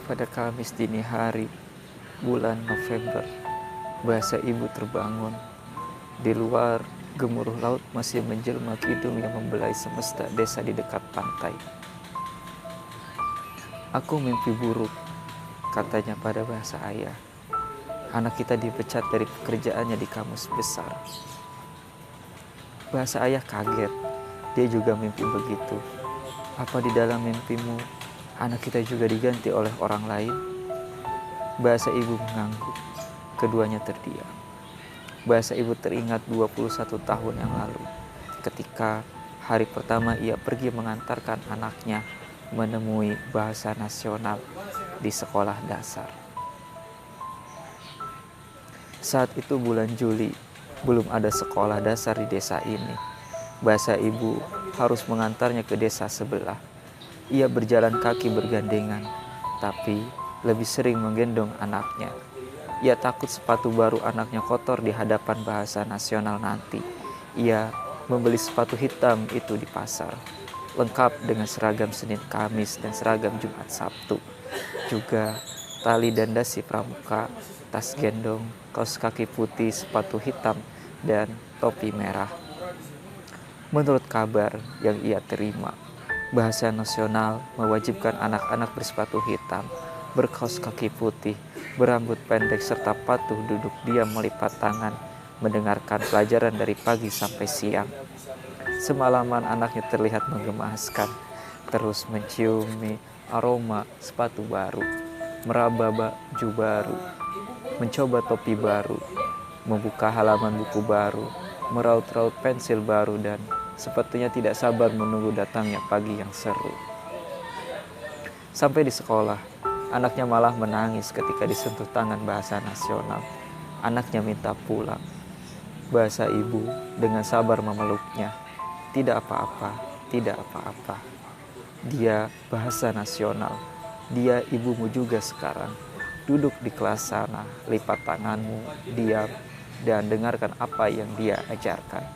Pada Kamis dini hari, bulan November, bahasa ibu terbangun. Di luar, gemuruh laut masih menjelma kidung yang membelai semesta desa di dekat pantai. Aku mimpi buruk, katanya pada bahasa ayah. Anak kita dipecat dari pekerjaannya di kamus besar. Bahasa ayah kaget, dia juga mimpi begitu. Apa di dalam mimpimu, anak kita juga diganti oleh orang lain? Bahasa ibu mengangguk, keduanya terdiam. Bahasa ibu teringat 21 tahun yang lalu, ketika hari pertama ia pergi mengantarkan anaknya menemui bahasa nasional di sekolah dasar. Saat itu bulan Juli, belum ada sekolah dasar di desa ini. Bahasa ibu harus mengantarnya ke desa sebelah. Ia berjalan kaki bergandengan, tapi lebih sering menggendong anaknya. Ia takut sepatu baru anaknya kotor di hadapan bahasa nasional nanti. Ia membeli sepatu hitam itu di pasar, lengkap dengan seragam Senin Kamis dan seragam Jumat Sabtu. Juga tali dan dasi pramuka, tas gendong, kaos kaki putih, sepatu hitam, dan topi merah. Menurut kabar yang ia terima, bahasa nasional mewajibkan anak-anak bersepatu hitam, berkaos kaki putih, berambut pendek, serta patuh duduk diam melipat tangan, mendengarkan pelajaran dari pagi sampai siang. Semalaman anaknya terlihat menggemaskan, terus menciumi aroma sepatu baru, meraba baju baru, mencoba topi baru, membuka halaman buku baru, meraut-raut pensil baru, dan sepertinya tidak sabar menunggu datangnya pagi yang seru. Sampai di sekolah, anaknya malah menangis ketika disentuh tangan bahasa nasional. Anaknya minta pulang. Bahasa ibu dengan sabar memeluknya. Tidak apa-apa, tidak apa-apa. Dia bahasa nasional. Dia ibumu juga sekarang. Duduk di kelas sana, lipat tanganmu, diam, dan dengarkan apa yang dia ajarkan.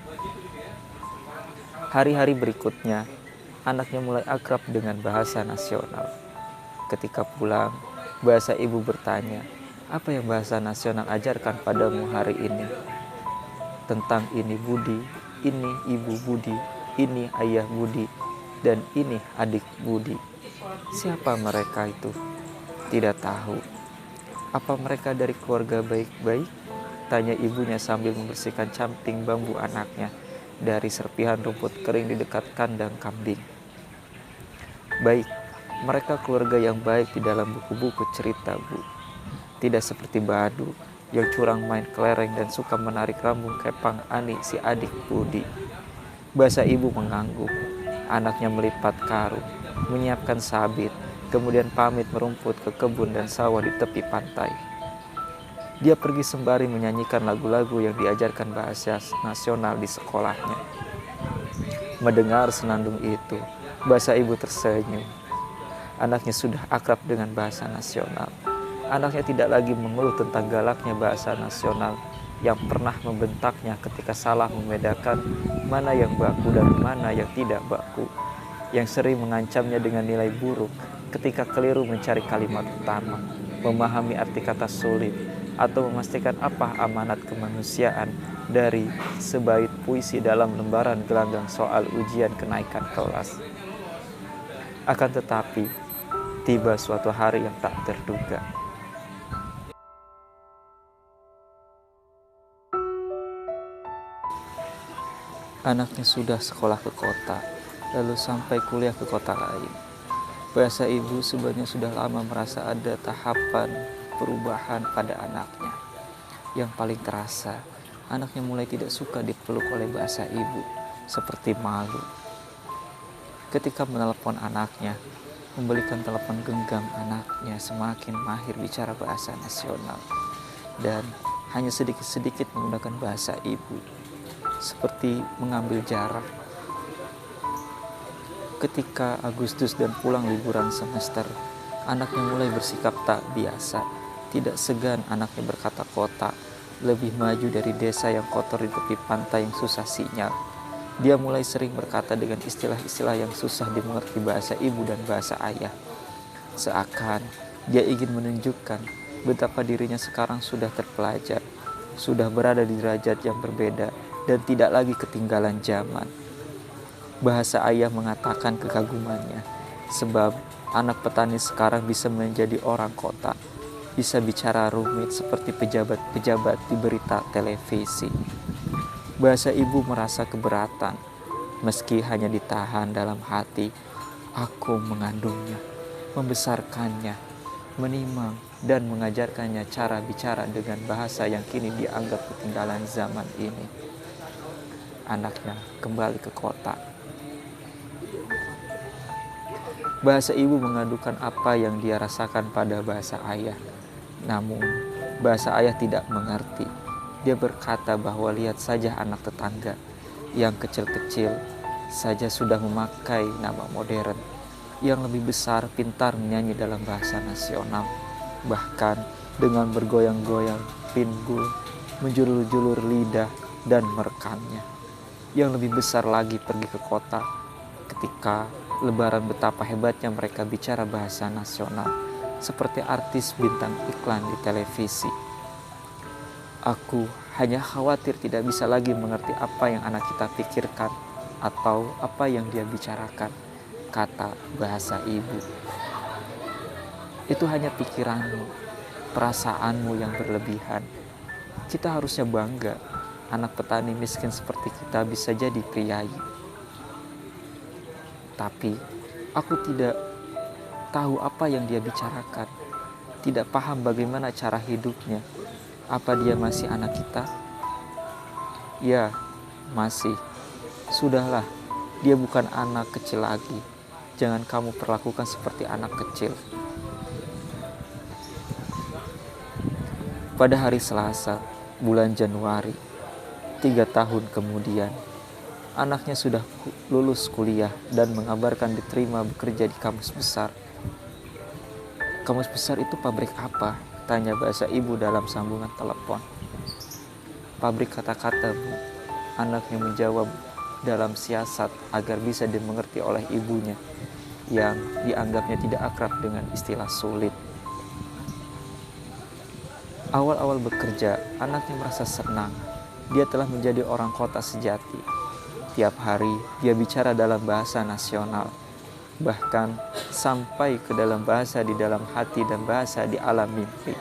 Hari-hari berikutnya, anaknya mulai akrab dengan bahasa nasional. Ketika pulang, bahasa ibu bertanya, apa yang bahasa nasional ajarkan padamu hari ini? Tentang ini Budi, ini ibu Budi, ini ayah Budi, dan ini adik Budi. Siapa mereka itu? Tidak tahu. Apa mereka dari keluarga baik-baik? Tanya ibunya sambil membersihkan camping bambu anaknya dari serpihan rumput kering di dekat kandang kambing. Baik, mereka keluarga yang baik di dalam buku-buku cerita, Bu. Tidak seperti Badu yang curang main kelereng dan suka menarik rambung kepang Ani si adik Budi. Bahasa ibu mengangguk. Anaknya melipat karung, menyiapkan sabit, kemudian pamit merumput ke kebun dan sawah di tepi pantai. Dia pergi sembari menyanyikan lagu-lagu yang diajarkan bahasa nasional di sekolahnya. Mendengar senandung itu, bahasa ibu tersenyum. Anaknya sudah akrab dengan bahasa nasional. Anaknya tidak lagi mengeluh tentang galaknya bahasa nasional yang pernah membentaknya ketika salah membedakan mana yang baku dan mana yang tidak baku, yang sering mengancamnya dengan nilai buruk ketika keliru mencari kalimat utama, memahami arti kata sulit, atau memastikan apa amanat kemanusiaan dari sebait puisi dalam lembaran gelanggang soal ujian kenaikan kelas. Akan tetapi, tiba suatu hari yang tak terduga. Anaknya sudah sekolah ke kota, lalu sampai kuliah ke kota lain. Bahasa ibu sebenarnya sudah lama merasa ada tahapan perubahan pada anaknya. Yang paling terasa, anaknya mulai tidak suka dipeluk oleh bahasa ibu, seperti malu. Ketika menelepon anaknya, membelikan telepon genggam anaknya semakin mahir bicara bahasa nasional, dan hanya sedikit-sedikit menggunakan bahasa ibu, seperti mengambil jarak. Ketika Agustus dan pulang liburan semester, anaknya mulai bersikap tak biasa. Tidak segan anaknya berkata kota, lebih maju dari desa yang kotor di tepi pantai yang susah sinyal. Dia mulai sering berkata dengan istilah-istilah yang susah dimengerti bahasa ibu dan bahasa ayah. Seakan Dia ingin menunjukkan betapa dirinya sekarang sudah terpelajar, sudah berada di derajat yang berbeda dan tidak lagi ketinggalan zaman. Bahasa ayah mengatakan kekagumannya, sebab anak petani sekarang bisa menjadi orang kota, bisa bicara rumit seperti pejabat-pejabat di berita televisi. Bahasa ibu merasa keberatan, meski hanya ditahan dalam hati. Aku mengandungnya, membesarkannya, menimang dan mengajarkannya cara bicara dengan bahasa yang kini dianggap ketinggalan zaman ini. Anaknya kembali ke kota. Bahasa ibu mengadukan apa yang dia rasakan pada bahasa ayah. Namun, bahasa ayah tidak mengerti. Dia berkata bahwa lihat saja anak tetangga yang kecil-kecil saja sudah memakai nama modern. Yang lebih besar pintar menyanyi dalam bahasa nasional. Bahkan dengan bergoyang-goyang pinggul, menjulur-julur lidah dan merekamnya. Yang lebih besar lagi pergi ke kota ketika Lebaran betapa hebatnya mereka bicara bahasa nasional seperti artis bintang iklan di televisi. Aku hanya khawatir tidak bisa lagi mengerti apa yang anak kita pikirkan atau apa yang dia bicarakan, kata bahasa ibu. Itu hanya pikiranmu, perasaanmu yang berlebihan. Kita harusnya bangga anak petani miskin seperti kita bisa jadi priayi. Tapi aku tidak tahu apa yang dia bicarakan, tidak paham bagaimana cara hidupnya. Apa dia masih anak kita? Ya, masih. Sudahlah, dia bukan anak kecil lagi. Jangan kamu perlakukan seperti anak kecil. Pada hari Selasa, bulan Januari, 3 tahun kemudian, anaknya sudah lulus kuliah dan mengabarkan diterima bekerja di kampus besar. Kampus besar itu pabrik apa? Tanya bahasa ibu dalam sambungan telepon. Pabrik kata-kata, Bu. Anaknya menjawab dalam siasat agar bisa dimengerti oleh ibunya yang dianggapnya tidak akrab dengan istilah sulit. Awal-awal bekerja, anaknya merasa senang. Dia telah menjadi orang kota sejati. Tiap hari dia bicara dalam bahasa nasional, bahkan sampai ke dalam bahasa di dalam hati dan bahasa di alam mimpi.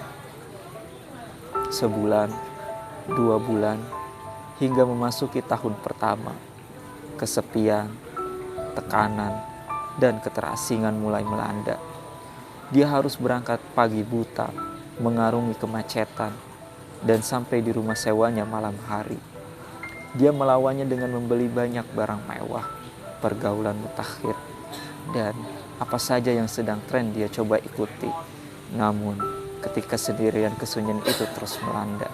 Sebulan, 2 bulan, hingga memasuki tahun pertama, kesepian, tekanan, dan keterasingan mulai melanda. Dia harus berangkat pagi buta, mengarungi kemacetan, dan sampai di rumah sewanya malam hari. Dia melawannya dengan membeli banyak barang mewah, pergaulan mutakhir, dan apa saja yang sedang tren dia coba ikuti. Namun, ketika sendirian kesunyian itu terus melanda,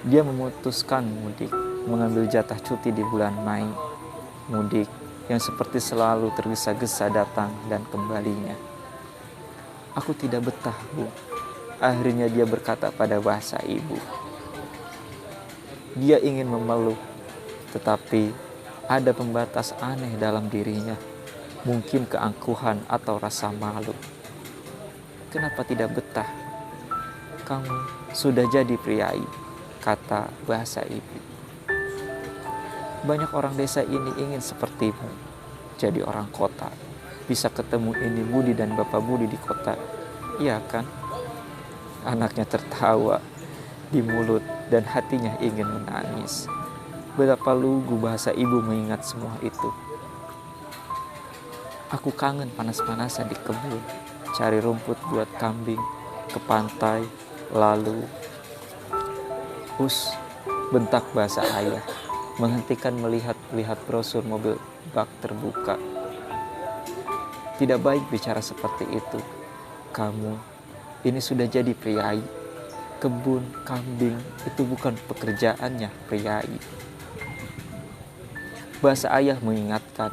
dia memutuskan mudik, mengambil jatah cuti di bulan Mei. Mudik yang seperti selalu tergesa-gesa datang dan kembalinya. Aku tidak betah, Bu. Akhirnya dia berkata pada bahasa ibu. Dia ingin memeluk, tetapi ada pembatas aneh dalam dirinya, mungkin keangkuhan atau rasa malu. Kenapa tidak betah? Kamu sudah jadi priai, kata bahasa ibu. Banyak orang desa ini ingin sepertimu, jadi orang kota. Bisa ketemu ini Budi dan Bapak Budi di kota, iya kan? Anaknya tertawa di mulut dan hatinya ingin menangis. Betapa lugu bahasa ibu mengingat semua itu. Aku kangen panas-panasan di kebun, cari rumput buat kambing, ke pantai, lalu bentak bahasa ayah, menghentikan melihat brosur mobil bak terbuka. Tidak baik bicara seperti itu. Kamu ini sudah jadi priai. Kebun, kambing itu bukan pekerjaannya priai. Bahasa ayah mengingatkan,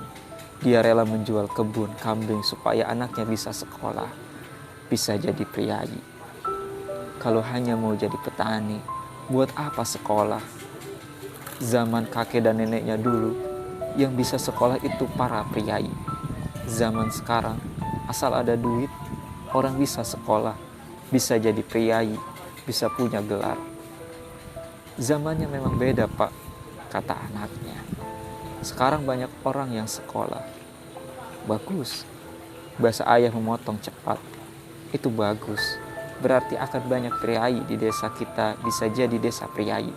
dia rela menjual kebun, kambing supaya anaknya bisa sekolah, bisa jadi priai. Kalau hanya mau jadi petani, buat apa sekolah? Zaman kakek dan neneknya dulu, yang bisa sekolah itu para priai. Zaman sekarang, asal ada duit, Orang bisa sekolah, bisa jadi priai, bisa punya gelar. Zamannya memang beda, Pak, kata anaknya. Sekarang banyak orang yang sekolah. Bagus. Bahasa ayah memotong cepat. Itu bagus. Berarti akan banyak priai di desa kita, bisa jadi desa priai.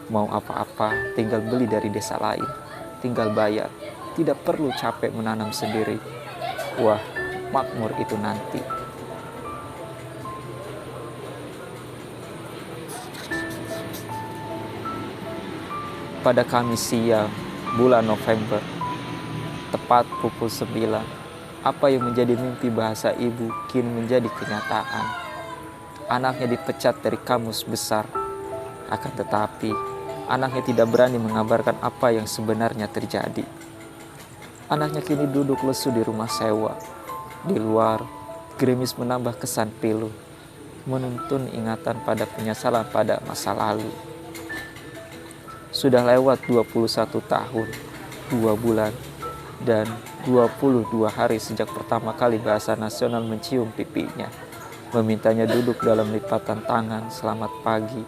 Mau apa-apa tinggal beli dari desa lain, tinggal bayar. Tidak perlu capek menanam sendiri. Wah, makmur itu nanti. Pada Kamis siang, bulan November, tepat pukul 9, apa yang menjadi mimpi bahasa ibu kini menjadi kenyataan. Anaknya dipecat dari kamus besar. Akan tetapi, anaknya tidak berani mengabarkan apa yang sebenarnya terjadi. Anaknya kini duduk lesu di rumah sewa. Di luar, gerimis menambah kesan pilu, menuntun ingatan pada penyesalan pada masa lalu. Sudah lewat 21 tahun, 2 bulan, dan 22 hari sejak pertama kali Bahasa Nasional mencium pipinya, memintanya duduk dalam lipatan tangan selamat pagi,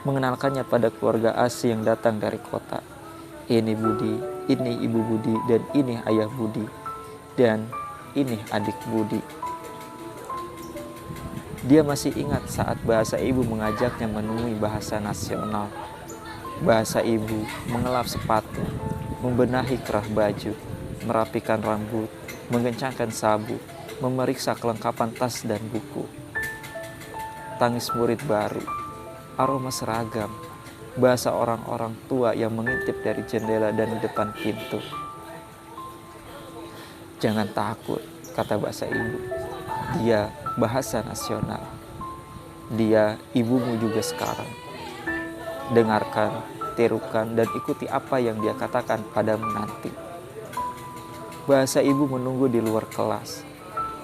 mengenalkannya pada keluarga asing yang datang dari kota. Ini Budi, ini Ibu Budi, dan ini Ayah Budi, dan ini adik Budi. Dia masih ingat saat bahasa ibu mengajaknya menemui Bahasa Nasional. Bahasa ibu mengelap sepatu, membenahi kerah baju, merapikan rambut, mengencangkan sabuk, memeriksa kelengkapan tas dan buku. Tangis murid baru, aroma seragam, bahasa orang-orang tua yang mengintip dari jendela dan di depan pintu. Jangan takut, kata bahasa ibu. Dia Bahasa Nasional. Dia ibumu juga sekarang. Dengarkan, tirukan, dan ikuti apa yang dia katakan padamu nanti. Bahasa ibu menunggu di luar kelas.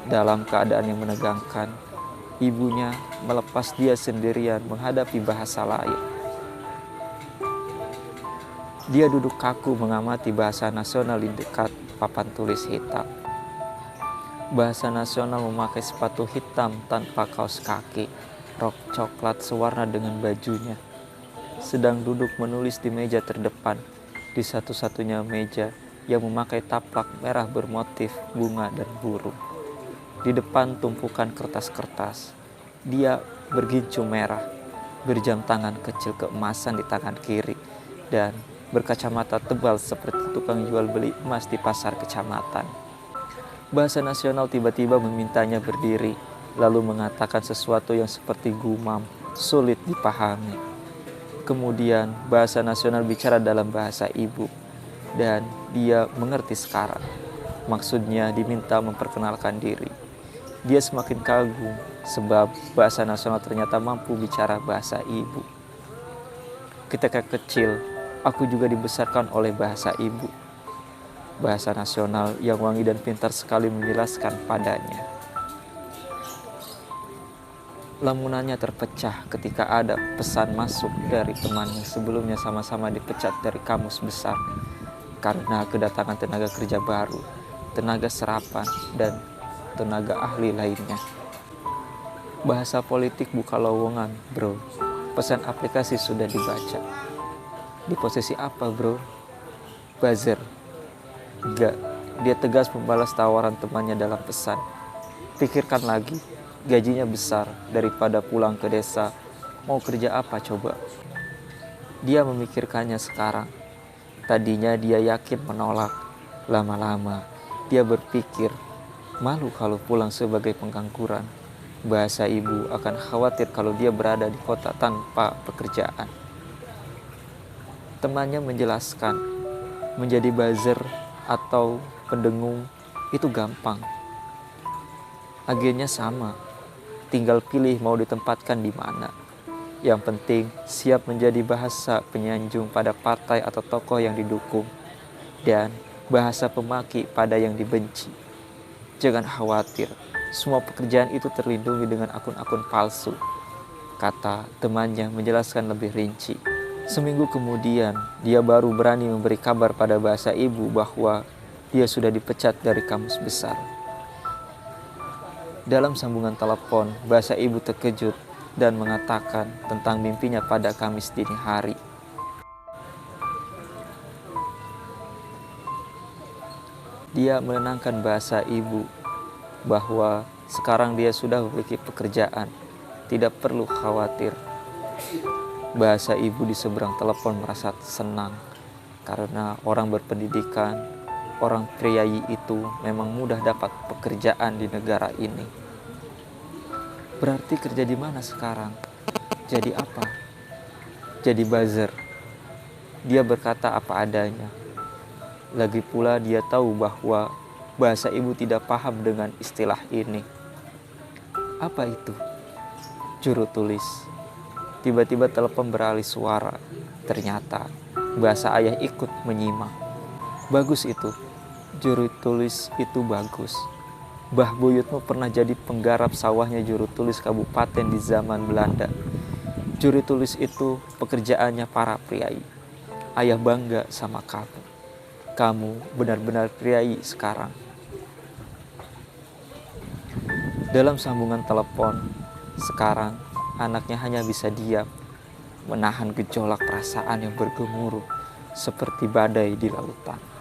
Dalam keadaan yang menegangkan, ibunya melepas dia sendirian menghadapi bahasa lain. Dia duduk kaku mengamati Bahasa Nasional di dekat papan tulis hitam. Bahasa Nasional memakai sepatu hitam tanpa kaos kaki, rok coklat sewarna dengan bajunya. Sedang duduk menulis di meja terdepan, di satu-satunya meja yang memakai taplak merah bermotif bunga dan burung. Di depan tumpukan kertas-kertas, dia bergincu merah, berjam tangan kecil keemasan di tangan kiri, dan berkacamata tebal seperti tukang jual beli emas di pasar kecamatan. Bahasa Nasional tiba-tiba memintanya berdiri, lalu mengatakan sesuatu yang seperti gumam, sulit dipahami. Kemudian Bahasa Nasional bicara dalam bahasa ibu, dan dia mengerti sekarang. Maksudnya diminta memperkenalkan diri. Dia semakin kagum sebab Bahasa Nasional ternyata mampu bicara bahasa ibu. Ketika kecil, aku juga dibesarkan oleh bahasa ibu. Bahasa Nasional yang wangi dan pintar sekali menjelaskan padanya. Lamunannya terpecah ketika ada pesan masuk dari temannya sebelumnya sama-sama dipecat dari kamus besar karena kedatangan tenaga kerja baru, tenaga serapan, dan tenaga ahli lainnya. Bahasa politik buka lowongan, bro. Pesan aplikasi sudah dibaca. Di posisi apa, bro? Buzzer. Enggak, dia tegas membalas tawaran temannya dalam pesan. Pikirkan lagi. Gajinya besar daripada pulang ke desa. Mau kerja apa coba? Dia memikirkannya sekarang. Tadinya dia yakin menolak. Lama-lama dia berpikir, malu kalau pulang sebagai pengangguran. Bahasa ibu akan khawatir kalau dia berada di kota tanpa pekerjaan. Temannya menjelaskan, menjadi buzzer atau pendengung itu gampang. Agennya sama. Tinggal pilih mau ditempatkan di mana. Yang penting siap menjadi bahasa penyanjung pada partai atau tokoh yang didukung, dan bahasa pemaki pada yang dibenci. Jangan khawatir, semua pekerjaan itu terlindungi dengan akun-akun palsu, kata temannya menjelaskan lebih rinci. Seminggu kemudian, dia baru berani memberi kabar pada bahasa ibu bahwa dia sudah dipecat dari kamus besar. Dalam sambungan telepon, bahasa ibu terkejut dan mengatakan tentang mimpinya pada Kamis dini hari. Dia menenangkan bahasa ibu bahwa sekarang dia sudah memiliki pekerjaan, tidak perlu khawatir. Bahasa ibu di seberang telepon merasa senang karena orang berpendidikan, orang priayi itu memang mudah dapat pekerjaan di negara ini. Berarti kerja di mana sekarang? Jadi apa? Jadi buzzer. Dia berkata apa adanya. Lagi pula dia tahu bahwa bahasa ibu tidak paham dengan istilah ini. Apa itu? Juru tulis. Tiba-tiba telepon beralih suara. Ternyata bahasa ayah ikut menyimak. Bagus itu. Juru tulis itu bagus. Mbah buyutmu pernah jadi penggarap sawahnya juru tulis kabupaten di zaman Belanda. Juru tulis itu pekerjaannya para priai. Ayah bangga sama kamu. Kamu benar-benar priai sekarang. Dalam sambungan telepon, sekarang anaknya hanya bisa diam, menahan gejolak perasaan yang bergemuruh seperti badai di lautan.